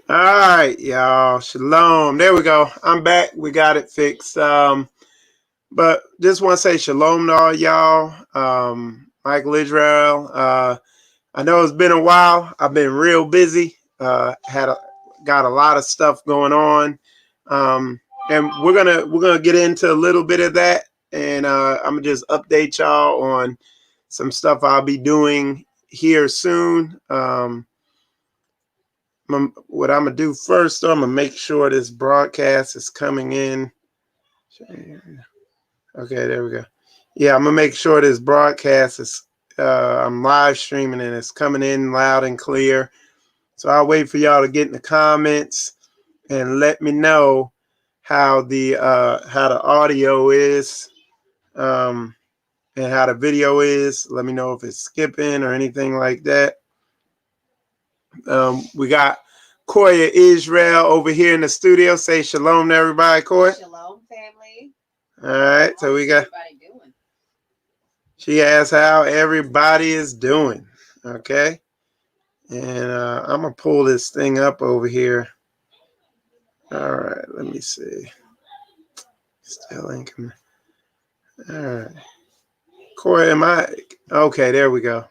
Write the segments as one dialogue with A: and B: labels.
A: All right, y'all. Shalom. There we go. I'm back. We got it fixed. But just want to say shalom to all y'all. Michael Israel. I know it's been a while. I've been real busy. Got a lot of stuff going on. And we're gonna get into a little bit of that. And I'm gonna just update y'all on some stuff I'll be doing here soon. What I'm gonna do first, though, I'm gonna make sure this broadcast is coming in. Okay, there we go. Yeah, I'm gonna make sure this broadcast is. I'm live streaming and it's coming in loud and clear. So I'll wait for y'all to get in the comments and let me know how the audio is, and how the video is. Let me know if it's skipping or anything like that. We got Koya Israel over here in the studio. Say shalom to everybody, Koya.
B: Shalom, family.
A: All right, so we got.
B: Doing?
A: She asked how everybody is doing. Okay, and I'm gonna pull this thing up over here. All right, let me see. Still ain't coming. All right, Koya, am I okay? There we go.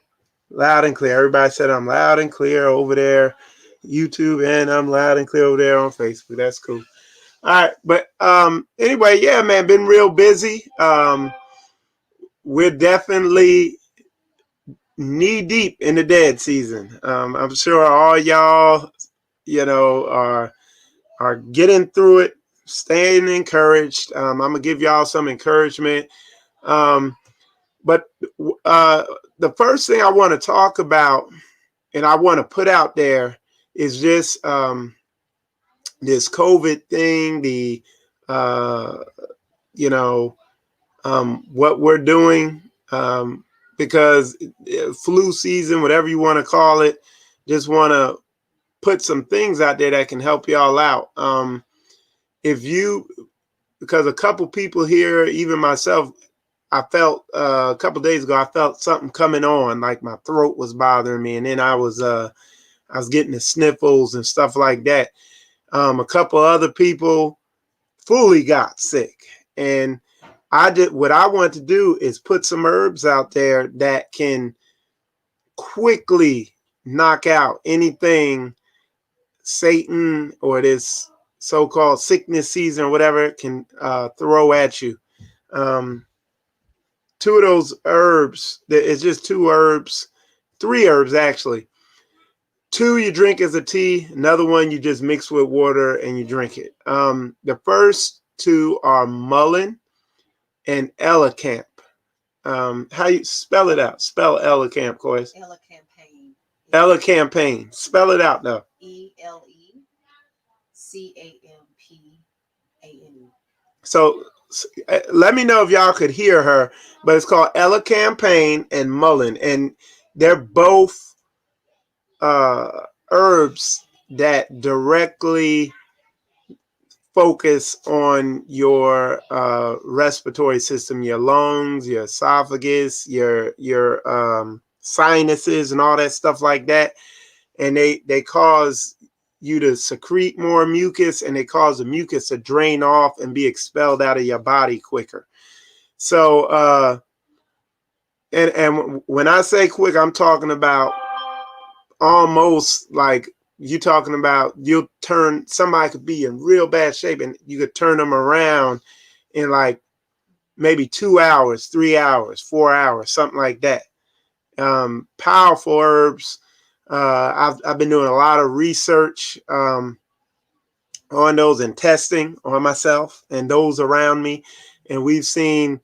A: Loud and clear. Everybody said I'm loud and clear over there, YouTube, and I'm loud and clear over there on Facebook. That's cool. All right, but anyway, yeah, man, been real busy. We're definitely knee deep in the dead season. I'm sure all y'all, are getting through it, staying encouraged. I'm gonna give y'all some encouragement. But the first thing I want to talk about and I want to put out there is just this COVID thing, what we're doing, because flu season, whatever you want to call it, just want to put some things out there that can help y'all out. Because a couple people here, even myself, I felt a couple days ago, I felt something coming on, like my throat was bothering me, and then I was getting the sniffles and stuff like that. A couple other people fully got sick, and what I want to do is put some herbs out there that can quickly knock out anything Satan or this so-called sickness season or whatever it can throw at you. Two of those herbs, it's just two herbs, three herbs actually. Two you drink as a tea, another one you just mix with water and you drink it. The first two are mullein and elecamp. How you spell it out? Spell elecamp, Coyce.
B: Elecampaign.
A: Elecampaign. Spell it out though.
B: ELECAMPANE.
A: So let me know if y'all could hear her, but it's called elecampaign and mullein, and they're both herbs that directly focus on your respiratory system, your lungs, your esophagus, your sinuses, and all that stuff like that. And they cause you to secrete more mucus, and they cause the mucus to drain off and be expelled out of your body quicker. So and when I say quick, I'm talking about almost like you're talking about somebody could be in real bad shape and you could turn them around in like maybe 2 hours, 3 hours, 4 hours, something like that. Powerful herbs. I've been doing a lot of research on those and testing on myself and those around me, and we've seen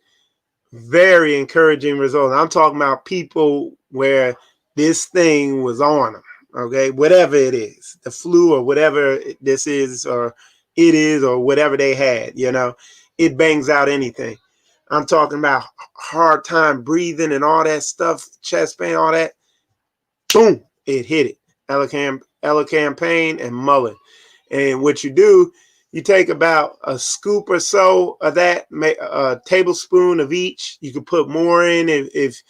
A: very encouraging results. I'm talking about people where this thing was on them. Okay, whatever it is, the flu or whatever this is, or it is, or whatever they had, it bangs out anything. I'm talking about hard time breathing and all that stuff, chest pain, all that. Boom, it hit it. Elecampaign and mullein. And what you do, you take about a scoop or so of that, a tablespoon of each. You can put more in if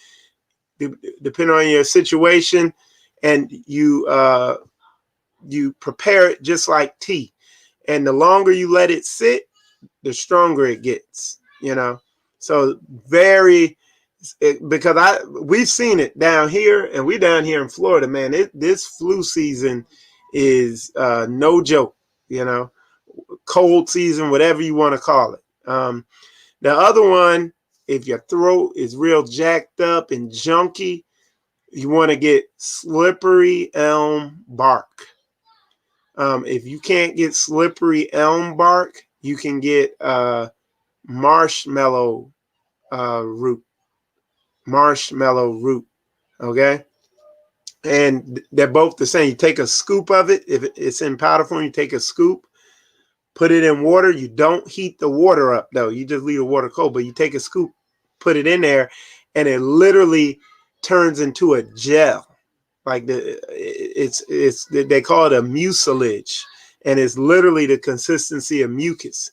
A: depending on your situation, and you you prepare it just like tea. And the longer you let it sit, the stronger it gets, you know. So because we've seen it down here, and we down here in Florida, man. This flu season is no joke, you know. Cold season, whatever you want to call it. The other one, if your throat is real jacked up and junky, you want to get slippery elm bark. If you can't get slippery elm bark, you can get marshmallow root. Marshmallow root. Okay. And they're both the same. You take a scoop of it. If it's in powder form, you take a scoop, put it in water. You don't heat the water up, though. You just leave the water cold. But you take a scoop, put it in there, and it literally turns into a gel. Like they call it a mucilage, and it's literally the consistency of mucus.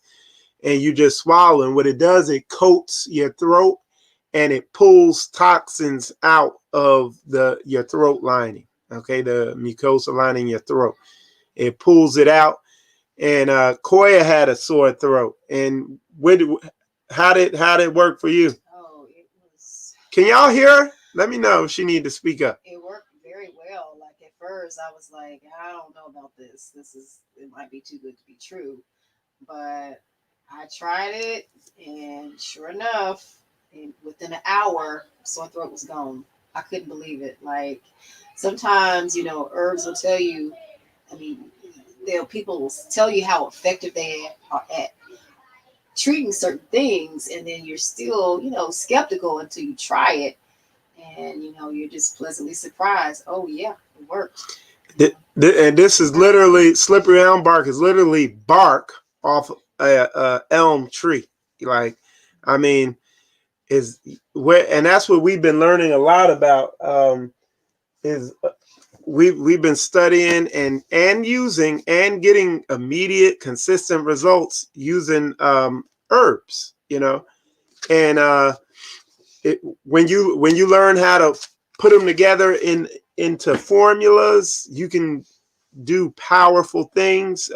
A: And you just swallow. And what it does, it coats your throat, and it pulls toxins out of your throat lining. Okay, the mucosa lining your throat. It pulls it out. And Koya had a sore throat. And how did it work for you?
B: Oh, it was.
A: Can y'all hear her? Let me know if she need to speak up.
B: It worked very well. Like at first, I was like, I don't know about this. It might be too good to be true. But I tried it, and sure enough, within an hour, sore throat was gone. I couldn't believe it. Like sometimes, herbs will tell you. I mean, people will tell you how effective they are at treating certain things, and then you're still, skeptical until you try it, and you're just pleasantly surprised. Oh yeah, it worked.
A: And this is literally slippery elm bark is literally bark off a elm tree. Like, I mean, and that's what we've been learning a lot about. We've been studying and using and getting immediate, consistent results using herbs. And when you learn how to put them together into formulas, you can do powerful things.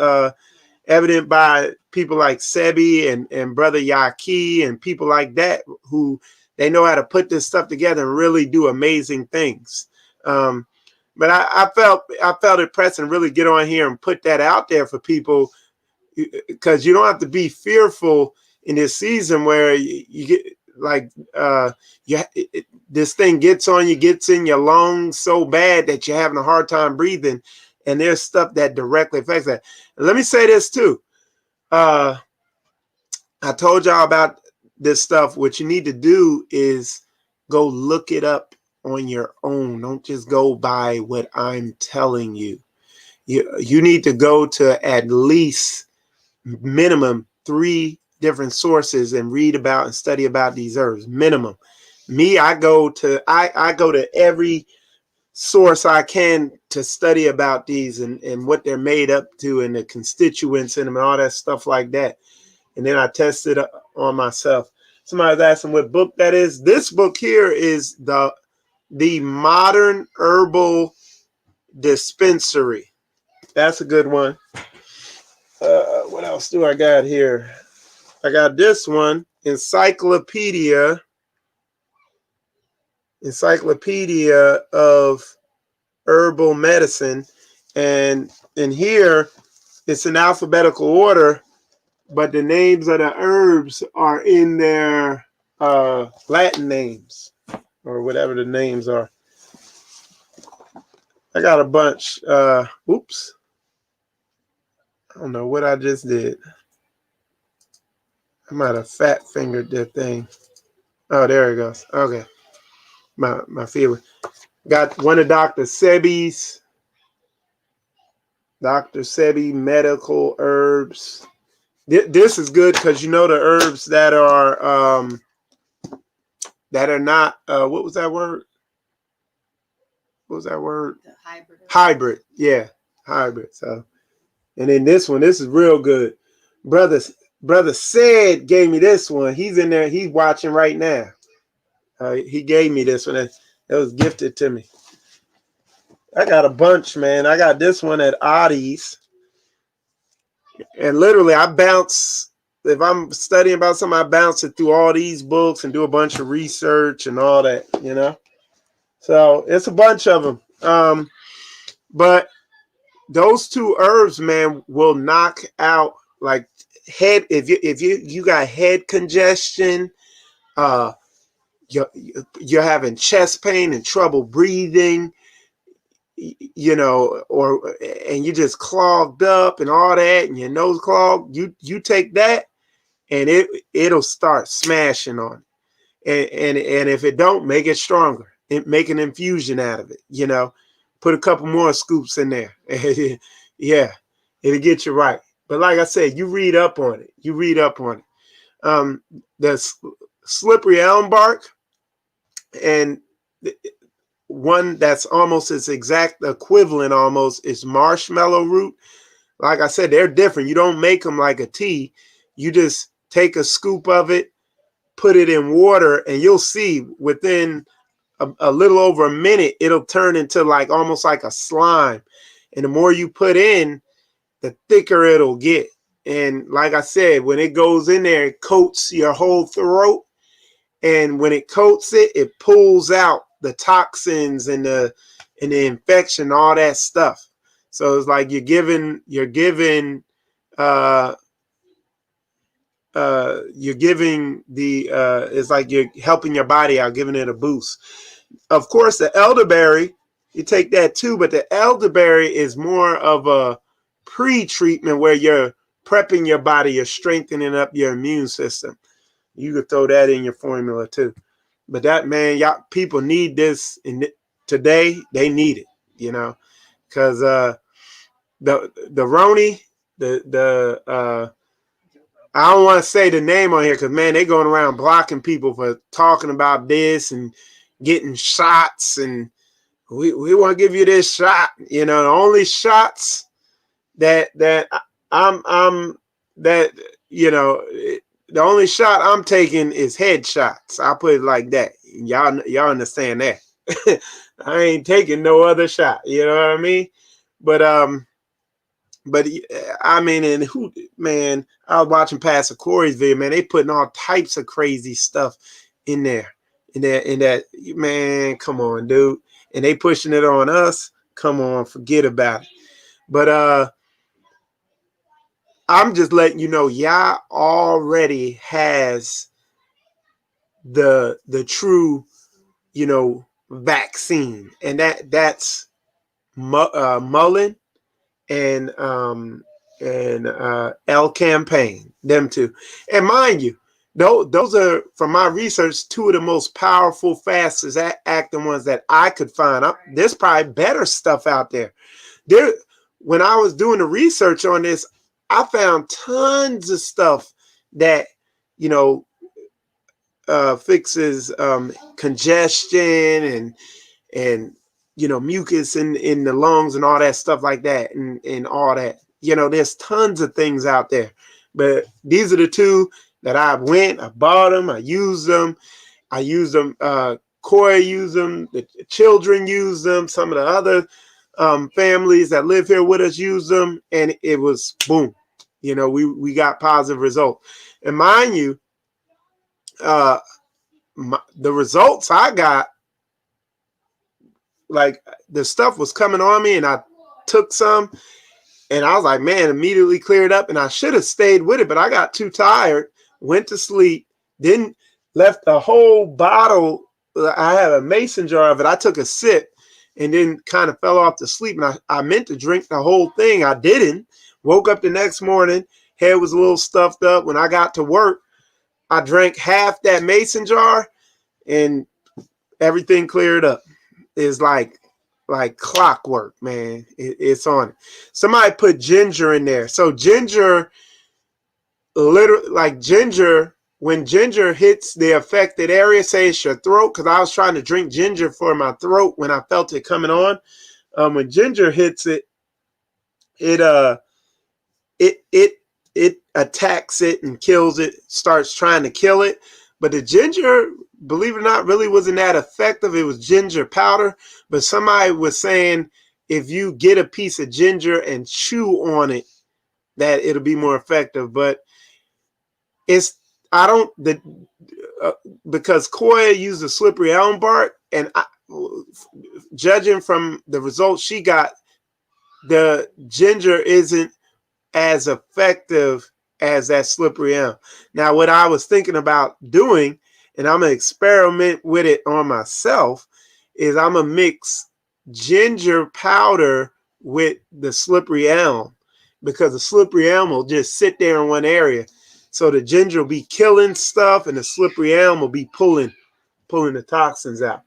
A: Evident by people like Sebi and Brother Yaki and people like that, who they know how to put this stuff together and really do amazing things. But I felt it pressing to really get on here and put that out there for people, because you don't have to be fearful in this season where you get like this thing gets in your lungs so bad that you're having a hard time breathing. And there's stuff that directly affects that. And let me say this too. I told y'all about this stuff. What you need to do is go look it up on your own. Don't just go by what I'm telling you. You need to go to at least minimum 3 different sources and read about and study about these herbs. Minimum. Me, I go to every source I can to study about these and what they're made up to and the constituents in them and all that stuff like that. And then I test it on myself. Somebody's asking what book that is. This book here is the Modern Herbal Dispensary. That's a good one. What else do I got here? I got this one, Encyclopedia of Herbal Medicine, and in here it's in alphabetical order, but the names of the herbs are in their Latin names or whatever the names are. I got a bunch. Oops, I don't know what I just did. I might have fat fingered that thing. Oh, there it goes. Okay, my fever. Got one of Dr. Sebi's. Dr. Sebi medical herbs. This is good because the herbs that are not what was that word? What was that word?
B: The hybrid.
A: Hybrid, yeah, hybrid. So, and then this is real good. Brother Said gave me this one. He's in there. He's watching right now. He gave me this one. That was gifted to me. I got a bunch, man. I got this one at Oddies. And literally, I bounce. If I'm studying about something, I bounce it through all these books and do a bunch of research and all that, you know? So it's a bunch of them. But those two herbs, man, will knock out like head. If you got head congestion, uh, you're having chest pain and trouble breathing, you know, or and you just clogged up and all that, and your nose clogged. You take that, and it'll start smashing on it. And if it don't, make it stronger. Make an infusion out of it. You know, put a couple more scoops in there. Yeah, it'll get you right. But like I said, you read up on it. You read up on it. The slippery elm bark and one that's almost its exact equivalent almost is marshmallow root. Like I said, they're different. You don't make them like a tea. You just take a scoop of it, put it in water, and you'll see within a little over a minute, it'll turn into like almost like a slime. And the more you put in, the thicker it'll get. And like I said, when it goes in there, it coats your whole throat. And when it coats it, it pulls out the toxins and the infection, all that stuff. So it's like you're giving uh you're giving the it's like you're helping your body out, giving it a boost. Of course, the elderberry, you take that too, but the elderberry is more of a pre-treatment where you're prepping your body, you're strengthening up your immune system. You could throw that in your formula too. But that, man, y'all people need this today. They need it, you know, because the Roni, the I don't want to say the name on here because, man, they going around blocking people for talking about this and getting shots, and we want to give you this shot. You know, the only shots that I'm that you know, the only shot I'm taking is headshots. I'll put it like that. Y'all understand that. I ain't taking no other shot. You know what I mean? But I mean, and who, man, I was watching Pastor Corey's video, man. They putting all types of crazy stuff in there. In that, man, come on, dude. And they pushing it on us. Come on, forget about it. But I'm just letting you know, Yah already has the true, you know, vaccine. And that's Mullen and L Campaign, them two. And mind you, those are, from my research, two of the most powerful, fastest acting ones that I could find. There's probably better stuff out there. When I was doing the research on this, I found tons of stuff that, you know, fixes congestion and you know, mucus in the lungs and all that stuff like that, and all that. You know, there's tons of things out there, but these are the two that I bought them, I used them. Corey used them, the children use them, some of the other families that live here with us use them, and it was boom. You know, we got positive results. And mind you, the results I got, like, the stuff was coming on me, and I took some, and I was like, man, immediately cleared up. And I should have stayed with it, but I got too tired, went to sleep, then left the whole bottle. I had a mason jar of it. I took a sip and then kind of fell off to sleep. And I meant to drink the whole thing. I didn't. Woke up the next morning, head was a little stuffed up. When I got to work, I drank half that mason jar and everything cleared up. It's like clockwork, man. It's on it. Somebody put ginger in there. So ginger, literally, like ginger, when ginger hits the affected area, say it's your throat, because I was trying to drink ginger for my throat when I felt it coming on. When ginger hits it, it it attacks it and kills it, starts trying to kill it. But the ginger believe it or not, really wasn't that effective. It was ginger powder, but somebody was saying if you get a piece of ginger and chew on it, that it'll be more effective. But it's I don't the uh, because Koya used a slippery elm bark, and judging from the results she got, the ginger isn't as effective as that slippery elm. Now, what I was thinking about doing, and I'm gonna experiment with it on myself, is I'm gonna mix ginger powder with the slippery elm, because the slippery elm will just sit there in one area. So the ginger will be killing stuff, and the slippery elm will be pulling the toxins out.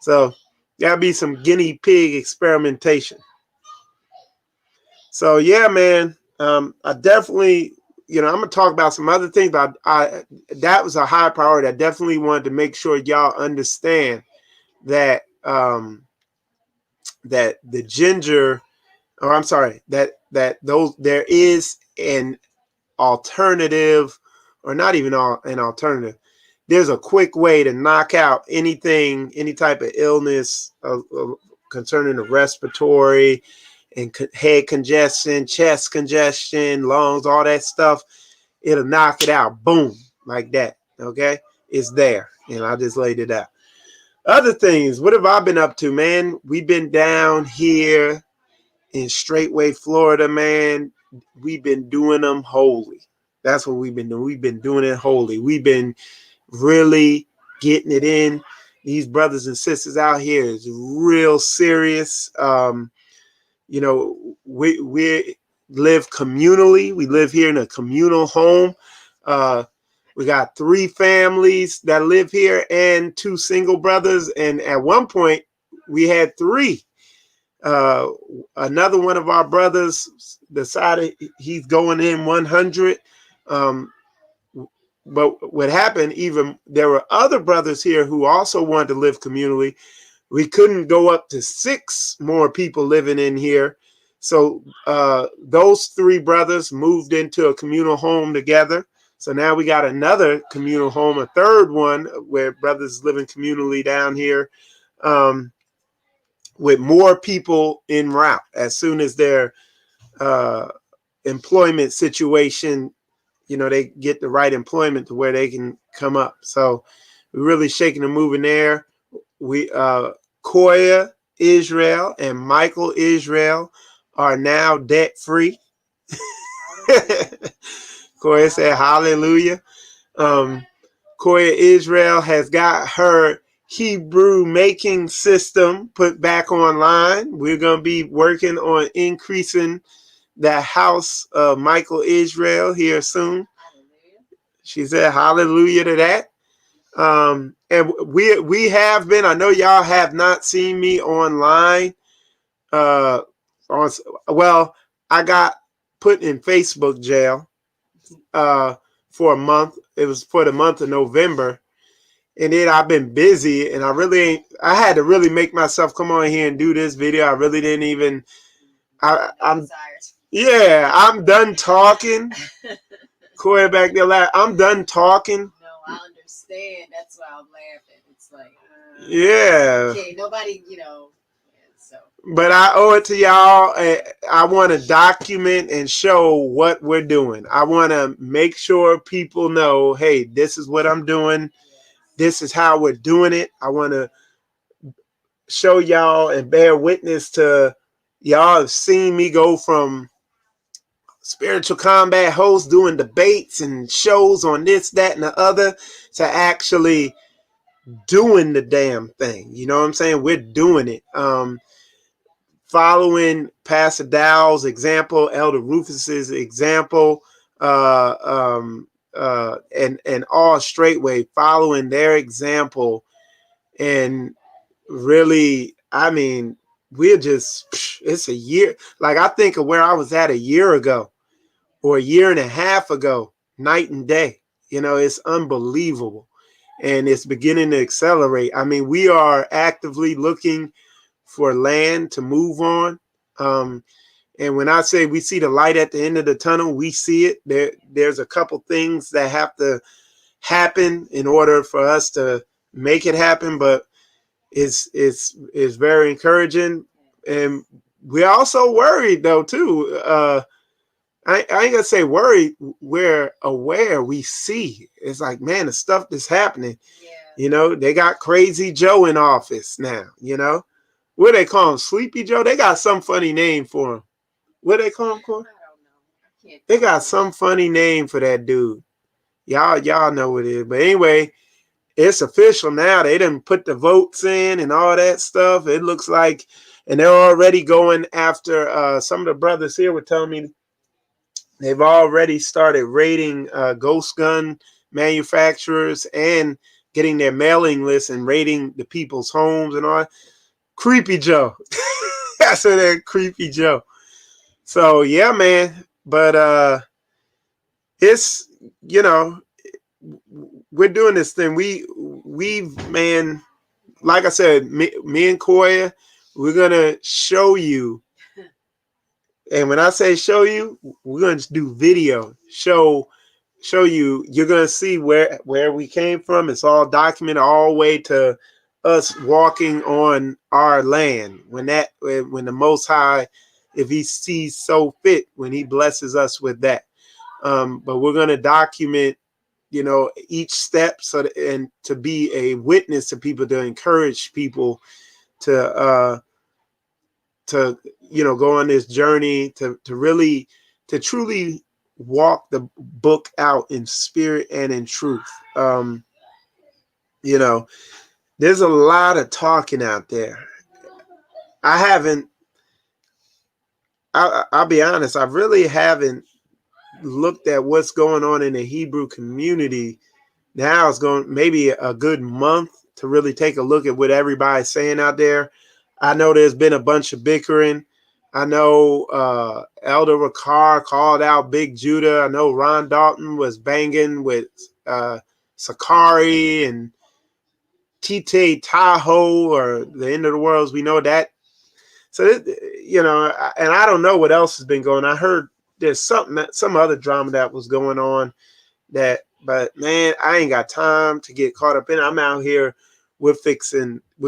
A: So that'll be some guinea pig experimentation. So yeah, man, I definitely, I'm gonna talk about some other things, but I that was a high priority. I definitely wanted to make sure y'all understand that that the ginger, or I'm sorry, that those there is an alternative, or not even an alternative. There's a quick way to knock out anything, any type of illness concerning the respiratory and head congestion, chest congestion, lungs, all that stuff. It'll knock it out. Boom, like that. Okay, it's there, and I just laid it out. Other things, what have I been up to, man? We've been down here in Straightway, Florida, man. We've been doing them holy. That's what we've been doing. We've been doing it holy. We've been really getting it in. These brothers and sisters out here is real serious. We live communally. We live here in a communal home. We got 3 families that live here and 2 single brothers. And at one point, we had 3. Another one of our brothers decided he's going in 100. But what happened, even there were other brothers here who also wanted to live communally. We couldn't go up to 6 more people living in here. So those 3 brothers moved into a communal home together. So now we got another communal home, a third one where brothers living communally down here, with more people en route as soon as their employment situation, they get the right employment to where they can come up. So we're really shaking and moving there. We Koya Israel and Michael Israel are now debt free. Koya said hallelujah. Koya Israel has got her Hebrew making system put back online. We're going to be working on increasing the house of Michael Israel here soon. She said hallelujah to that. And we have been, I know y'all have not seen me online. Well, I got put in Facebook jail for a month. It was for the month of November. And then I've been busy, and I had to really make myself come on here and do this video. I really didn't even, I'm done talking. Corey back there, I'm done talking.
B: No, I understand. That's why I'm laughing. It's like,
A: yeah.
B: Okay, nobody, so.
A: But I owe it to y'all. I want to document and show what we're doing. I want to make sure people know, hey, this is what I'm doing. This is how we're doing it. I want to show y'all and bear witness to y'all have seen me go from spiritual combat host doing debates and shows on this, that, and the other to actually doing the damn thing. You know what I'm saying? We're doing it. Following Pastor Dow's example, Elder Rufus's example, and all Straightway following their example, and really, I mean, it's a year. Like, I think of where I was at a year ago or a year and a half ago, night and day. It's unbelievable. And it's beginning to accelerate. I mean, we are actively looking for land to move on. And when I say we see the light at the end of the tunnel, we see it. There's a couple things that have to happen in order for us to make it happen, but it's very encouraging. And we're also worried though too. I ain't gonna say worried. We're aware. We see. It's like, man, the stuff that's happening.
B: Yeah.
A: You know, they got Crazy Joe in office now. You know, what they call him? Sleepy Joe. They got some funny name for him. What they call him, Corey?
B: I don't know. I can't.
A: They got some funny name for that dude. Y'all know what it is. But anyway, it's official now. They didn't put the votes in and all that stuff. It looks like, and they're already going after. Some of the brothers here were telling me they've already started raiding ghost gun manufacturers and getting their mailing list and raiding the people's homes and all. Creepy Joe. I said that, Creepy Joe. So yeah, man. But it's, you know, we're doing this thing. We've, man, like I said, me and Koya, we're gonna show you. And when I say show you, we're gonna do video. Show you. You're gonna see where we came from. It's all documented all the way to us walking on our land. When the Most High, if He sees so fit, when He blesses us with that. But we're gonna document, you know, each step, so that, and to be a witness to people, to encourage people to you know, go on this journey to really, to truly walk the book out in spirit and in truth. You know, there's a lot of talking out there. I'll be honest, I really haven't looked at what's going on in the Hebrew community. Now it's going maybe a good month to really take a look at what everybody's saying out there. I know there's been a bunch of bickering. I know Elder Ricard called out Big Judah. I know Ron Dalton was banging with Sakari and Tite Tahoe, or the end of the world as we know that. So, you know, and I don't know what else has been going on. I heard there's some other drama that was going on that, but man, I ain't got time to get caught up in it. I'm out here, we're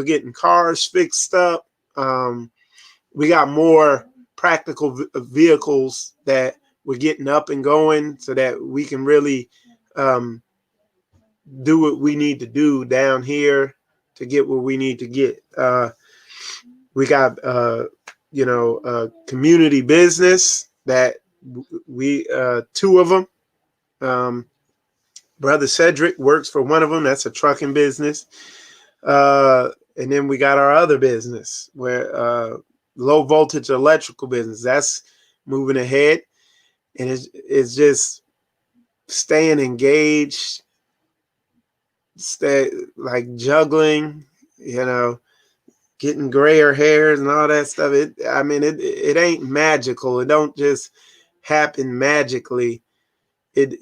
A: getting cars fixed up. We got more practical vehicles that we're getting up and going so that we can really do what we need to do down here to get what we need to get. We got, you know, community business that we, two of them. Brother Cedric works for one of them. That's a trucking business. And then we got our other business where low voltage electrical business. That's moving ahead. And it's just staying engaged, like juggling, you know, getting grayer hairs and all that stuff. It ain't magical. It don't just happen magically. And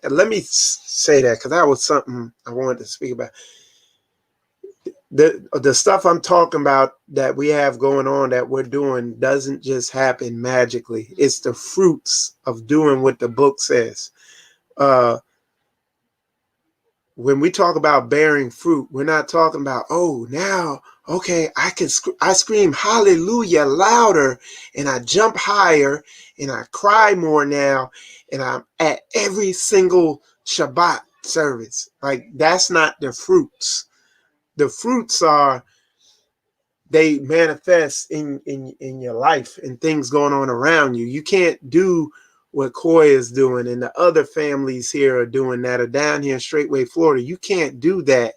A: let me say that, because that was something I wanted to speak about. The stuff I'm talking about that we have going on, that we're doing, doesn't just happen magically. It's the fruits of doing what the book says. When we talk about bearing fruit, we're not talking about, oh, now, okay, I scream hallelujah louder, and I jump higher, and I cry more now, and I'm at every single Shabbat service. Like, that's not the fruits. The fruits are, they manifest in your life and things going on around you. You can't do what Koya is doing and the other families here are doing that are down here in Straightway, Florida. You can't do that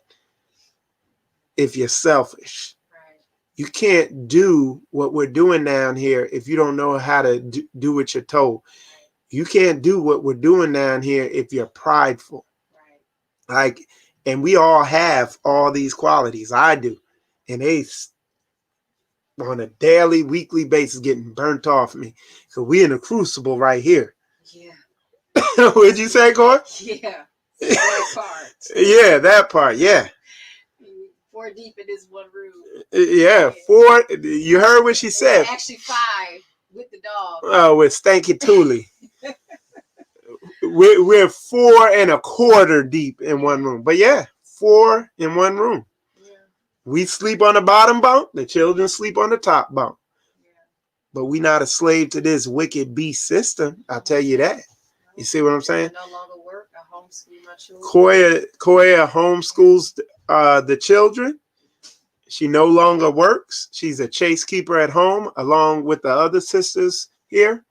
A: if you're selfish.
B: Right.
A: You can't do what we're doing down here if you don't know how to do what you're told. You can't do what we're doing down here if you're prideful.
B: Right.
A: Like, and we all have all these qualities. I do. And they, on a daily, weekly basis, getting burnt off me. So we in a crucible right here.
B: Yeah.
A: What'd you say, Corey?
B: Yeah. That part.
A: Yeah, that part. Yeah.
B: 4 deep in this one room.
A: Yeah, 4. You heard what she said.
B: Actually 5 with the dog.
A: Oh, with Stanky Tooley. we're 4 1/4 deep in one room. But yeah, 4 in one room.
B: Yeah.
A: We sleep on the bottom bunk. The children sleep on the top bunk.
B: Yeah.
A: But we not a slave to this wicked beast system. I'll tell you that. You see what I'm saying?
B: I no longer work. I homeschool my children.
A: Koya homeschools the children. She no longer works. She's a chase keeper at home, along with the other sisters here.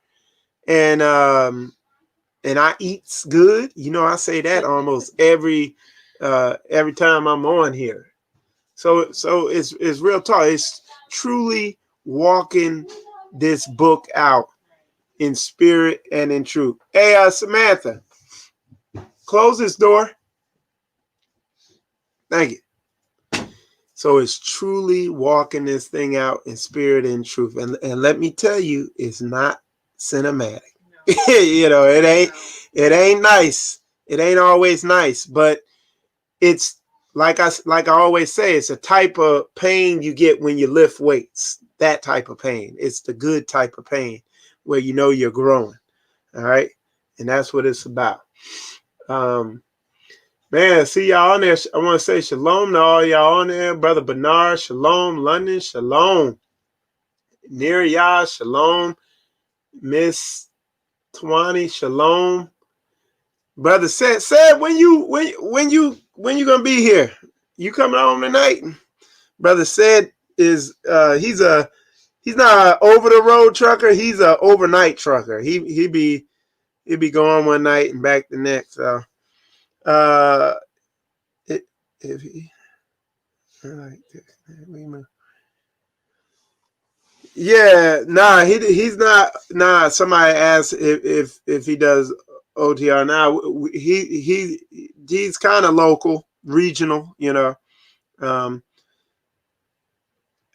A: And I eats good. You know, I say that almost every time I'm on here. So it's real talk. It's truly walking this book out in spirit and in truth. Hey, Samantha, close this door. Thank you. So it's truly walking this thing out in spirit and truth. And let me tell you, it's not cinematic. No. You know, it ain't nice. It ain't always nice, but it's like I always say, it's a type of pain you get when you lift weights. That type of pain. It's the good type of pain where you know you're growing. All right. And that's what it's about. Man, see y'all on there. I want to say shalom to all y'all on there. Brother Bernard, shalom. London, shalom. Nirya, shalom. Miss Twani, shalom. Brother said when you gonna be here? You coming home tonight? Brother said is he's not an over the road trucker. He's a overnight trucker. He be going one night and back the next. So if he. Yeah, nah, he's not. Nah, somebody asked if he does OTR now. He's kind of local, regional, you know.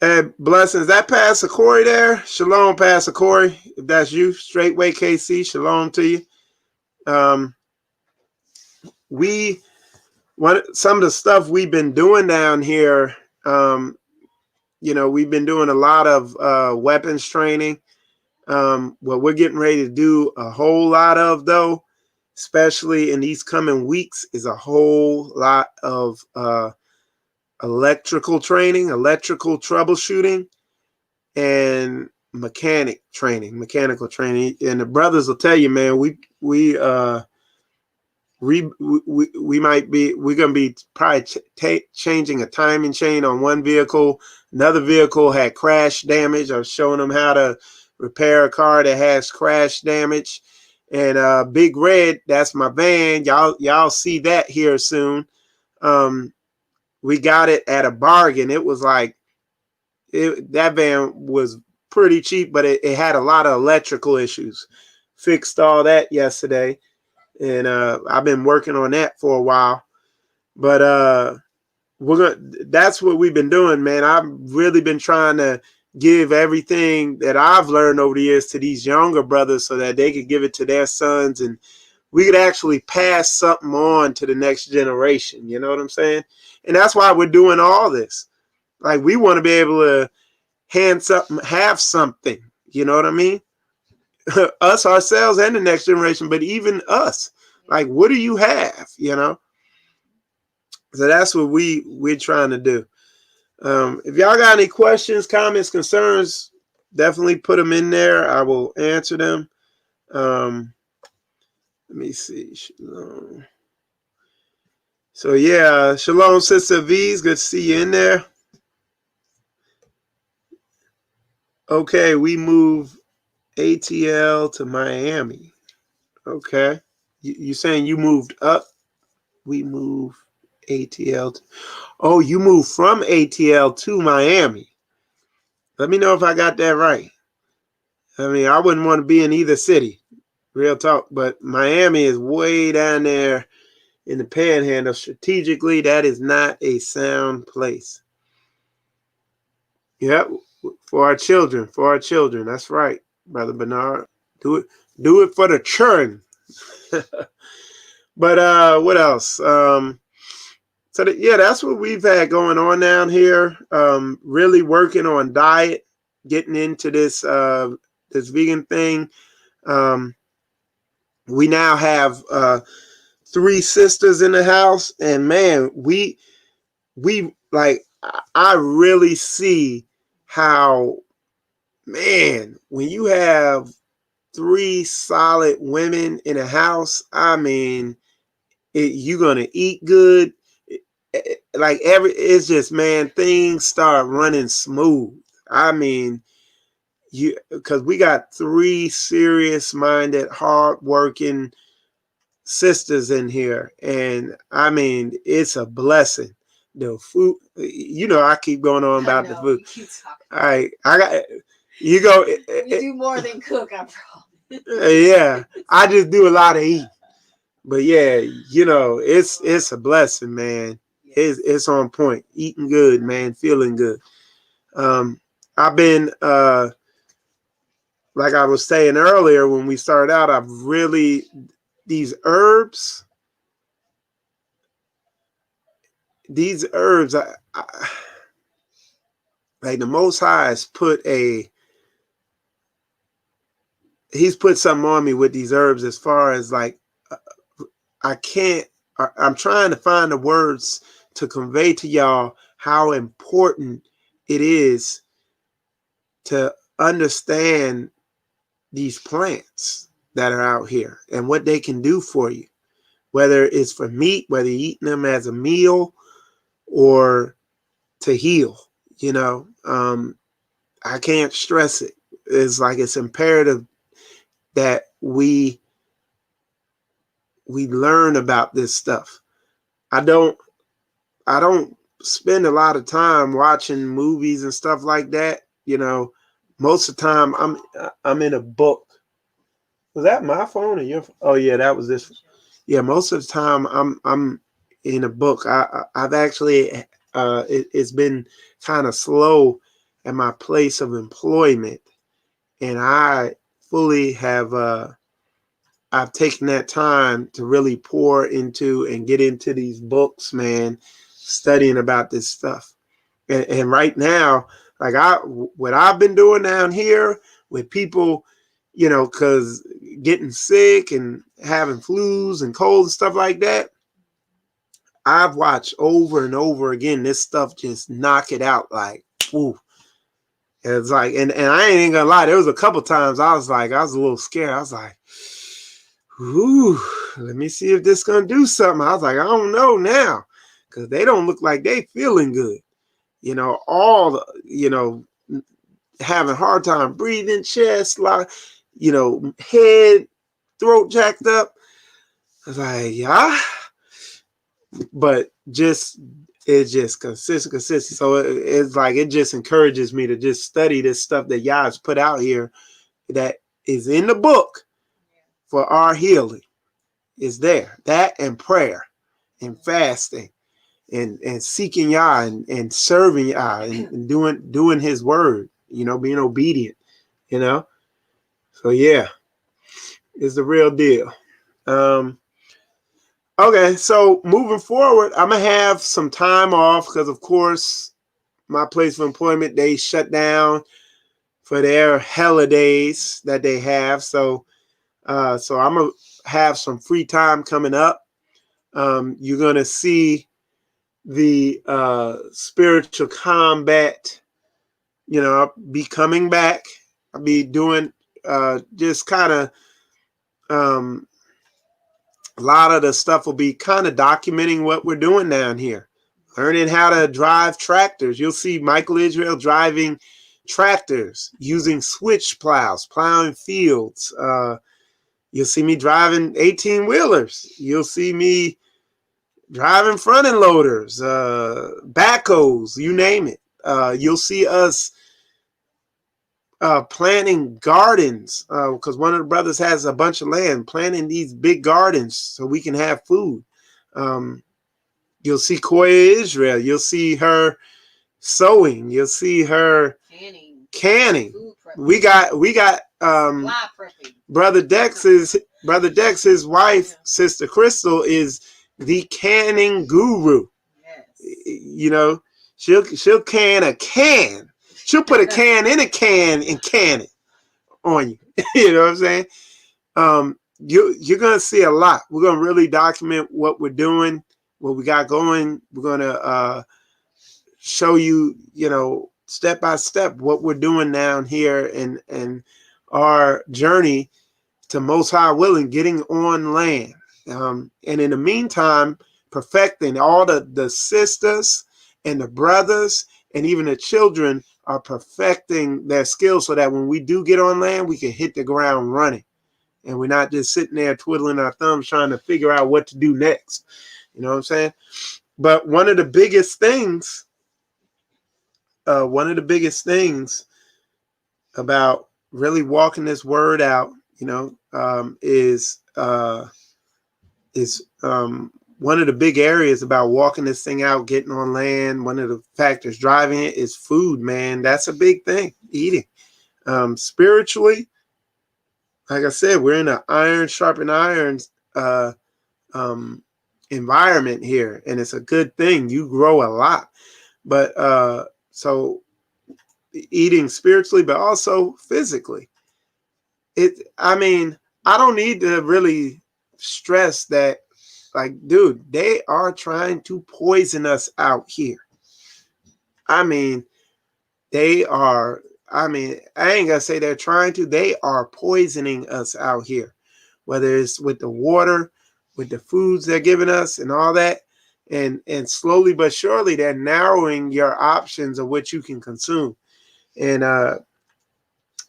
A: And blessings. That Pastor Corey there. Shalom, Pastor Corey. If that's you, Straightway KC. Shalom to you. Some of the stuff we've been doing down here. You know, we've been doing a lot of weapons training. What we're getting ready to do a whole lot of, though, especially in these coming weeks, is a whole lot of electrical training, electrical troubleshooting, and mechanical training. And the brothers will tell you, man, we're gonna be probably changing a timing chain on one vehicle. Another vehicle had crash damage. I was showing them how to repair a car that has crash damage. And Big Red, that's my van. Y'all see that here soon. We got it at a bargain. It was like that van was pretty cheap, but it had a lot of electrical issues. Fixed all that yesterday. And I've been working on that for a while. But that's what we've been doing, man. I've really been trying to give everything that I've learned over the years to these younger brothers so that they could give it to their sons and we could actually pass something on to the next generation. You know what I'm saying? And that's why we're doing all this. Like, we want to be able to have something. You know what I mean? Us, ourselves, and the next generation, but even us. Like, what do you have? You know? So that's what we're trying to do. If y'all got any questions, comments, concerns, definitely put them in there. I will answer them. Let me see. Shalom. So yeah, shalom, Sister V's. Good to see you in there. Okay, we move ATL to Miami. Okay. You saying you moved up? We move ATL. Oh, you moved from ATL to Miami. Let me know if I got that right. I mean, I wouldn't want to be in either city. Real talk. But Miami is way down there in the panhandle. Strategically, that is not a sound place. Yep. For our children. That's right, Brother Bernard. Do it for the children. But what else? That's what we've had going on down here. Really working on diet, getting into this vegan thing. We now have three sisters in the house, and man, we like, I really see how, man, when you have three solid women in a house, I mean, you're gonna eat good. Like it's just, man, things start running smooth. I mean, because we got three serious-minded, hard-working sisters in here, and I mean, it's a blessing. The food, I keep going on about the food. All right, I got you. Go.
B: You do more than cook, I promise.
A: Yeah, I just do a lot of eating, but yeah, it's a blessing, man. It's on point. Eating good, man. Feeling good. I've been like I was saying earlier when we started out, I've really, these herbs, like the Most High has he's put something on me with these herbs, as far as like, I'm trying to find the words to convey to y'all how important it is to understand these plants that are out here and what they can do for you, whether it's for meat, whether you're eating them as a meal or to heal. I can't stress it. It's like, it's imperative that we learn about this stuff. I don't spend a lot of time watching movies and stuff like that. Most of the time I'm in a book. Was that my phone or your phone? Oh yeah, that was this. Yeah, most of the time I'm in a book. I've actually it's been kind of slow at my place of employment, and I fully have I've taken that time to really pour into and get into these books, man, studying about this stuff. And right now, like what I've been doing down here with people, because getting sick and having flus and colds and stuff like that, I've watched over and over again this stuff just knock it out, like, woo. It's like, and I ain't gonna lie, there was a couple times I was a little scared. I was like, ooh, let me see if this gonna do something. I was like, I don't know now, because they don't look like they feeling good. All the, having a hard time breathing, chest, like, head, throat jacked up. I was like, yeah. But it's just consistent. So it's like, it just encourages me to just study this stuff that Yah's put out here that is in the book for our healing. Is there. That and prayer and fasting and seeking Yah and serving Yah and doing his word, being obedient, So yeah, it's the real deal. Okay, so moving forward, I'm gonna have some time off because, of course, my place of employment, they shut down for their holidays that they have. So I'm gonna have some free time coming up. You're gonna see the spiritual combat, I'll be coming back. I'll be doing just kind of a lot of the stuff will be kind of documenting what we're doing down here, learning how to drive tractors. You'll see Michael Israel driving tractors, using switch plows, plowing fields. You'll see me driving 18-wheelers. You'll see me driving front end loaders, backhoes, you name it. You'll see us planting gardens, because one of the brothers has a bunch of land, planting these big gardens so we can have food. You'll see Koya Israel. You'll see her sewing. You'll see her canning. We got Brother Dex's wife, Sister Crystal, is the canning guru. Yes. She'll can a can. She'll put a can in a can and can it on you. You know what I'm saying? you're going to see a lot. We're going to really document what we're doing, what we got going. We're going to show you, step by step what we're doing down here and our journey to Most High willing, getting on land. And in the meantime, perfecting all the sisters and the brothers and even the children are perfecting their skills so that when we do get on land, we can hit the ground running. And we're not just sitting there twiddling our thumbs trying to figure out what to do next. You know what I'm saying? But one of the biggest things about really walking this word out, is one of the big areas about walking this thing out, getting on land. One of the factors driving it is food, man. That's a big thing, eating. Spiritually, like I said, we're in an iron sharpen irons environment here, and it's a good thing. You grow a lot. But so eating spiritually, but also physically. I don't need to really stress that, like, dude, they are trying to poison us out here. They are, I ain't gonna say they're trying to, they are poisoning us out here, whether it's with the water, with the foods they're giving us and all that. And slowly but surely, they're narrowing your options of what you can consume. And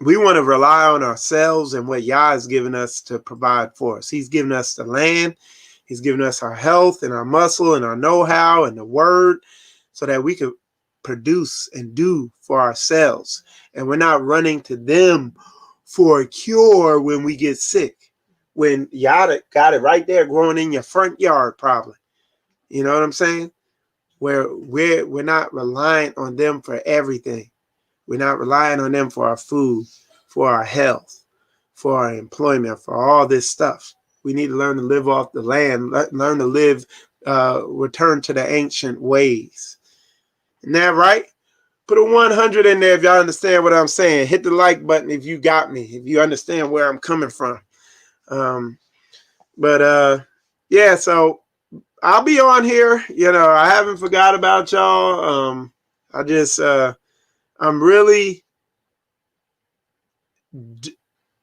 A: we want to rely on ourselves and what Yah has given us to provide for us. He's given us the land. He's given us our health and our muscle and our know-how and the word so that we could produce and do for ourselves. And we're not running to them for a cure when we get sick. When Yah got it right there growing in your front yard, probably. You know what I'm saying? Where we're not reliant on them for everything. We're not relying on them for our food, for our health, for our employment, for all this stuff. We need to learn to live off the land, learn to live, return to the ancient ways. Isn't that right? Put a 100 in there if y'all understand what I'm saying. Hit the like button if you got me, if you understand where I'm coming from. Yeah, so I'll be on here. I haven't forgot about y'all. I'm really,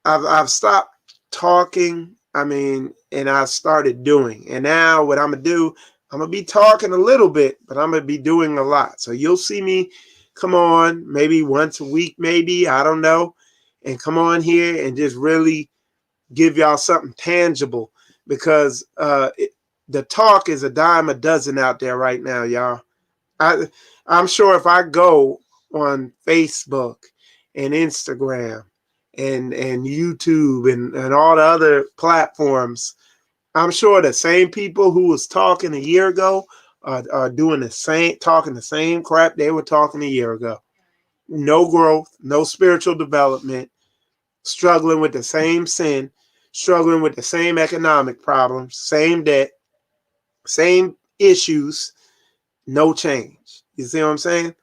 A: I've stopped talking. And I started doing. And now what I'm going to do, I'm going to be talking a little bit, but I'm going to be doing a lot. So you'll see me come on maybe once a week, maybe, I don't know, and come on here and just really give y'all something tangible, because the talk is a dime a dozen out there right now, y'all. I'm sure if I go on Facebook and Instagram and YouTube and all the other platforms, I'm sure the same people who was talking a year ago are doing talking the same crap they were talking a year ago. No growth, no spiritual development, struggling with the same sin, struggling with the same economic problems, same debt, same issues, no change. You see what I'm saying?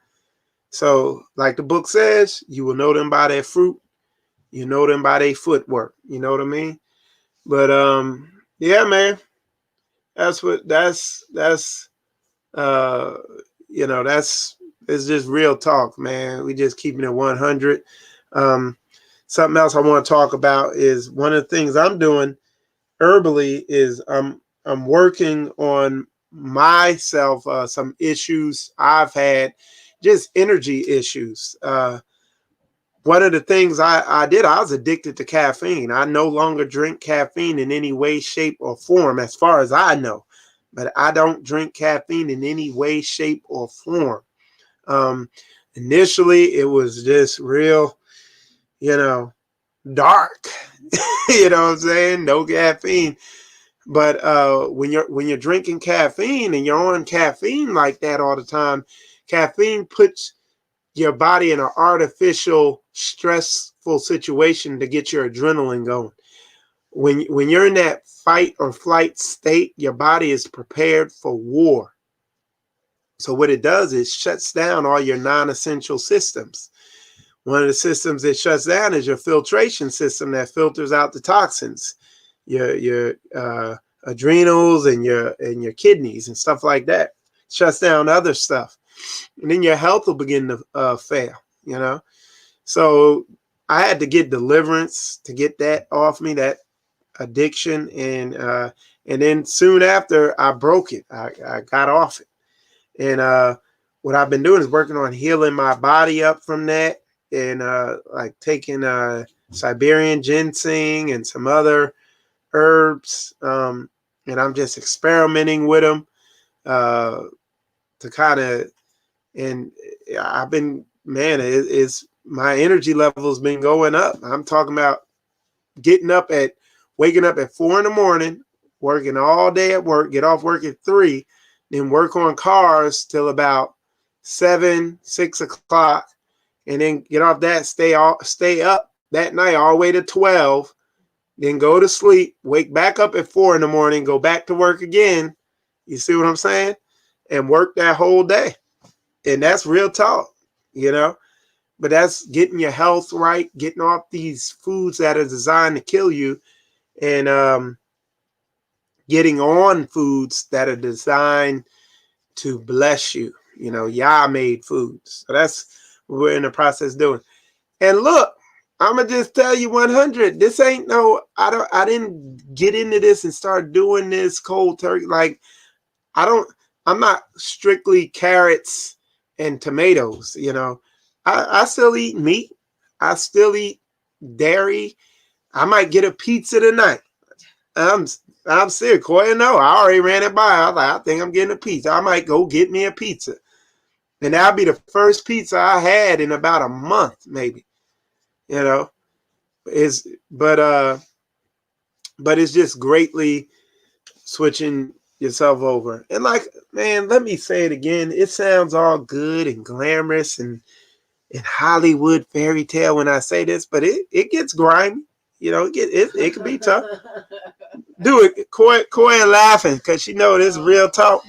A: So, like the book says, you will know them by their fruit. You know them by their footwork. You know what I mean? But yeah, man. That's it's just real talk, man. We just keeping it 100. Something else I want to talk about is one of the things I'm doing herbally is I'm working on myself, some issues I've had, just energy issues. One of the things I did, I was addicted to caffeine. I no longer drink caffeine in any way, shape, or form, as far as I know. But I don't drink caffeine in any way, shape, or form. Initially, it was just real, dark. You know what I'm saying? No caffeine. But when you're drinking caffeine and you're on caffeine like that all the time, caffeine puts your body in an artificial stressful situation to get your adrenaline going. When you're in that fight or flight state, your body is prepared for war. So what it does is shuts down all your non-essential systems. One of the systems it shuts down is your filtration system that filters out the toxins. your adrenals and your kidneys and stuff like that. Shuts down other stuff, and then your health will begin to fail. You know, so I had to get deliverance to get that off me, that addiction, and then soon after I broke it. I got off it, and what I've been doing is working on healing my body up from that, and like taking Siberian ginseng and some other herbs, and I'm just experimenting with them to kind of, and I've been, man, it's my energy level's been going up. I'm talking about waking up at 4 a.m, working all day at work, get off work at 3, then work on cars till about 6 o'clock, and then get off that, stay up that night all the way to 12, then go to sleep, wake back up at 4 a.m, go back to work again. You see what I'm saying? And work that whole day. And that's real talk, you know? But that's getting your health right, getting off these foods that are designed to kill you, and getting on foods that are designed to bless you. You know, Yah made foods. So that's what we're in the process doing. And look, I'm gonna just tell you 100. This ain't no. I didn't get into this and start doing this cold turkey. Like I'm not strictly carrots and tomatoes. You know, I still eat meat. I still eat dairy. I might get a pizza tonight. I'm serious. Koya, no, I already ran it by. I was like, I think I'm getting a pizza. I might go get me a pizza, and that'll be the first pizza I had in about a month, maybe. You know, but it's just greatly switching yourself over. And like, man, let me say it again. It sounds all good and glamorous and Hollywood fairy tale when I say this, but it gets grimy. You know, it can be tough. Do it, Koya laughing because she know this is real talk.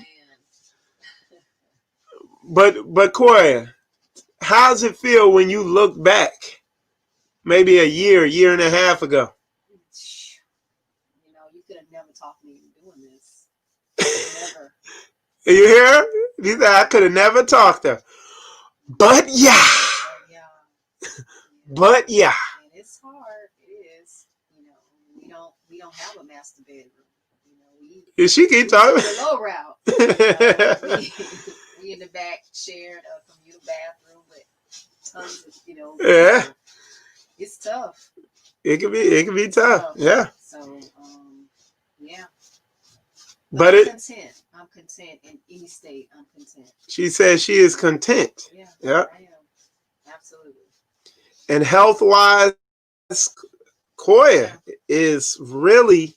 A: But Koya, how's it feel when you look back, maybe a year and a half ago?
B: You know, you could have never talked me into doing this. Never.
A: You hear her? You said I could have never talked to her. But yeah. But yeah.
B: And it's hard. It is. You know, we don't have a master bedroom. You know,
A: she keep talking
B: the low route. We in the back shared a communal bathroom with tons of,
A: yeah.
B: People. It's tough.
A: It can be tough. Yeah.
B: So yeah.
A: But
B: I'm content in any state. I'm content.
A: She says she is content.
B: Yeah.
A: Yeah.
B: I am. Absolutely.
A: And health-wise, Koya is really,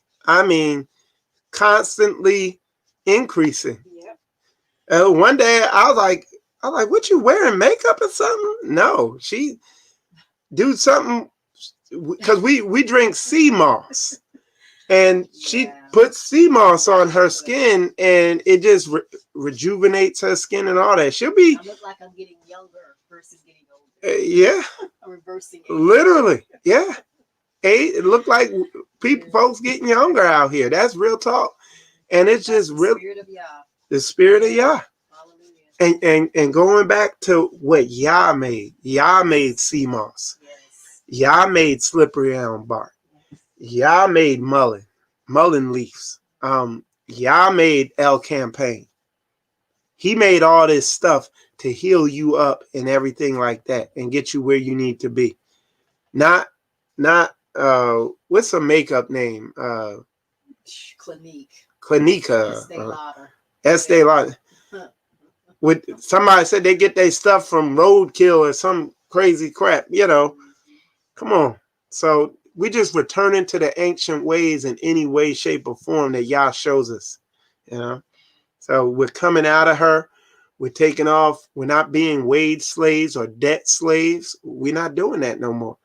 A: constantly increasing.
B: Yep.
A: One day I was like, what, you wearing makeup or something? No, she do something because we drink sea moss. And she puts sea moss on her skin, and it just rejuvenates her skin and all that. She'll be.
B: I look like I'm getting younger versus getting older.
A: Yeah.
B: I'm reversing age.
A: Literally, yeah. It looked like folks getting younger out here. That's real talk, and it's just real.
B: Spirit of Yah.
A: The spirit of Yah.
B: Hallelujah.
A: And going back to what Yah made. Yah made sea moss.
B: Yes.
A: Yah made slippery elm bark. Yah made mullein leaves. Yah made El Campaign. He made all this stuff to heal you up and everything like that and get you where you need to be. Not what's a makeup name?
B: Clinique.
A: Estee Lauder. With somebody said they get their stuff from Roadkill or some crazy crap, Come on. So we just returning to the ancient ways in any way, shape, or form that Yah shows us. So we're coming out of her. We're taking off. We're not being wage slaves or debt slaves. We're not doing that no more.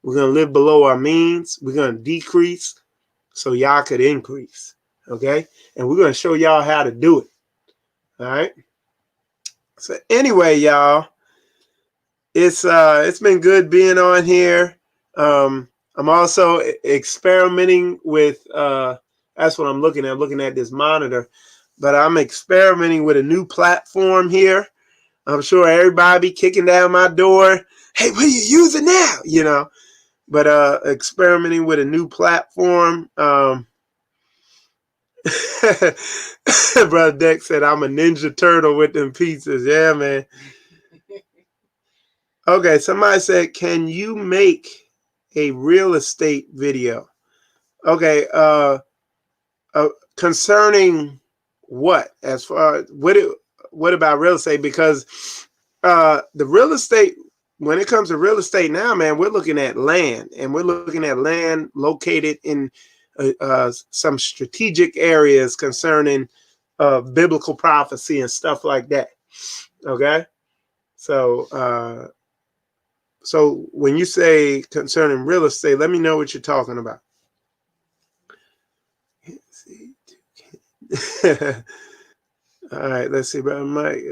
A: We're going to live below our means. We're going to decrease so Yah could increase. Okay? And we're going to show y'all how to do it. All right? So anyway, y'all, it's been good being on here. I'm also experimenting with that's what I'm looking at. I'm looking at this monitor, but I'm experimenting with a new platform here. I'm sure everybody be kicking down my door. Hey, what are you using now? You know, but experimenting with a new platform. Brother Deck said I'm a Ninja Turtle with them pizzas. Yeah, man. Okay, somebody said, can you make a real estate video? Okay, concerning what? As far as what about real estate? Because the real estate, when it comes to real estate now, man, we're looking at land, and we're looking at land located in some strategic areas concerning biblical prophecy and stuff like that. Okay, so so when you say concerning real estate, let me know what you're talking about. All right, let's see, brother Mike.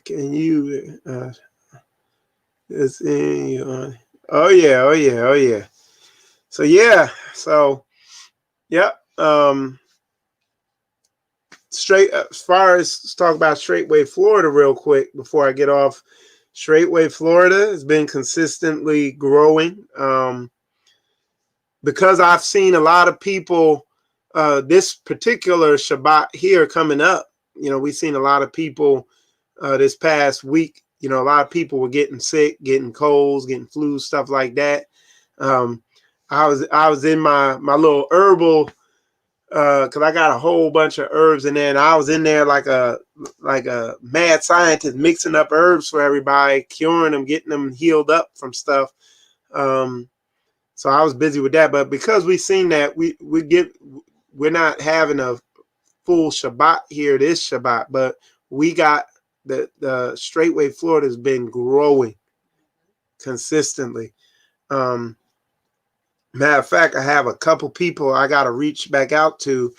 A: Can you? It's in you. Oh yeah, oh yeah, oh yeah. So yeah, so yep. Straight as far as let's talk about Straightway Florida real quick before I get off. Straightway Florida has been consistently growing. Because I've seen a lot of people this particular Shabbat here coming up. You know, we've seen a lot of people this past week. You know, a lot of people were getting sick, getting colds, getting flu, stuff like that. Um, I was in my little herbal because I got a whole bunch of herbs in there, and I was in there like a mad scientist mixing up herbs for everybody, curing them, getting them healed up from stuff. So I was busy with that, but because we've seen that we're not having a full Shabbat here this Shabbat, but we got the Straightway Florida has been growing consistently. Matter of fact, I have a couple people I got to reach back out to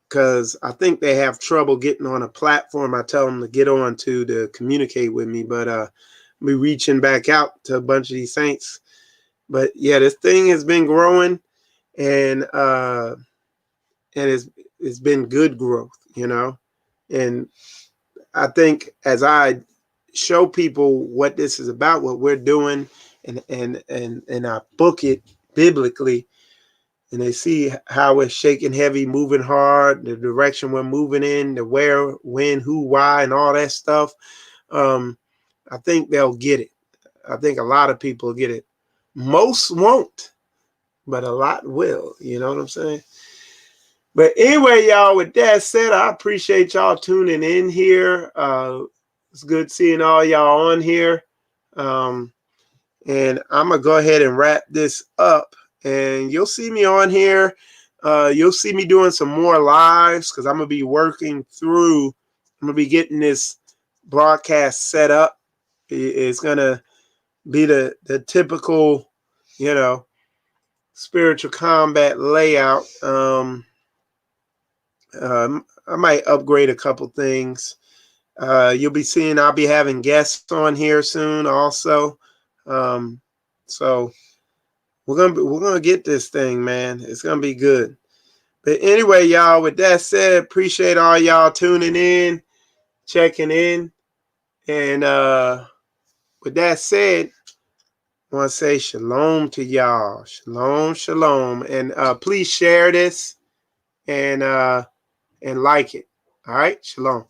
A: because I think they have trouble getting on a platform I tell them to get on to communicate with me, but we reaching back out to a bunch of these saints. But yeah, this thing has been growing, and it's been good growth, you know. And I think as I show people what this is about, what we're doing, and I book it biblically, and they see how we're shaking heavy, moving hard, the direction we're moving in, the where, when, who, why, and all that stuff. I think they'll get it. I think a lot of people get it. Most won't, but a lot will. You know what I'm saying? But anyway, y'all, with that said, I appreciate y'all tuning in here. It's good seeing all y'all on here. And I'm going to go ahead and wrap this up. And you'll see me on here. You'll see me doing some more lives because I'm going to be working through. I'm going to be getting this broadcast set up. It's going to be the typical, you know, spiritual combat layout. I might upgrade a couple things. You'll be seeing I'll be having guests on here soon also. So we're gonna get this thing, man. It's gonna be good. But anyway, y'all, with that said, appreciate all y'all tuning in, checking in. And with that said, I want to say shalom to y'all. Shalom, shalom. And please share this and like it. All right, shalom.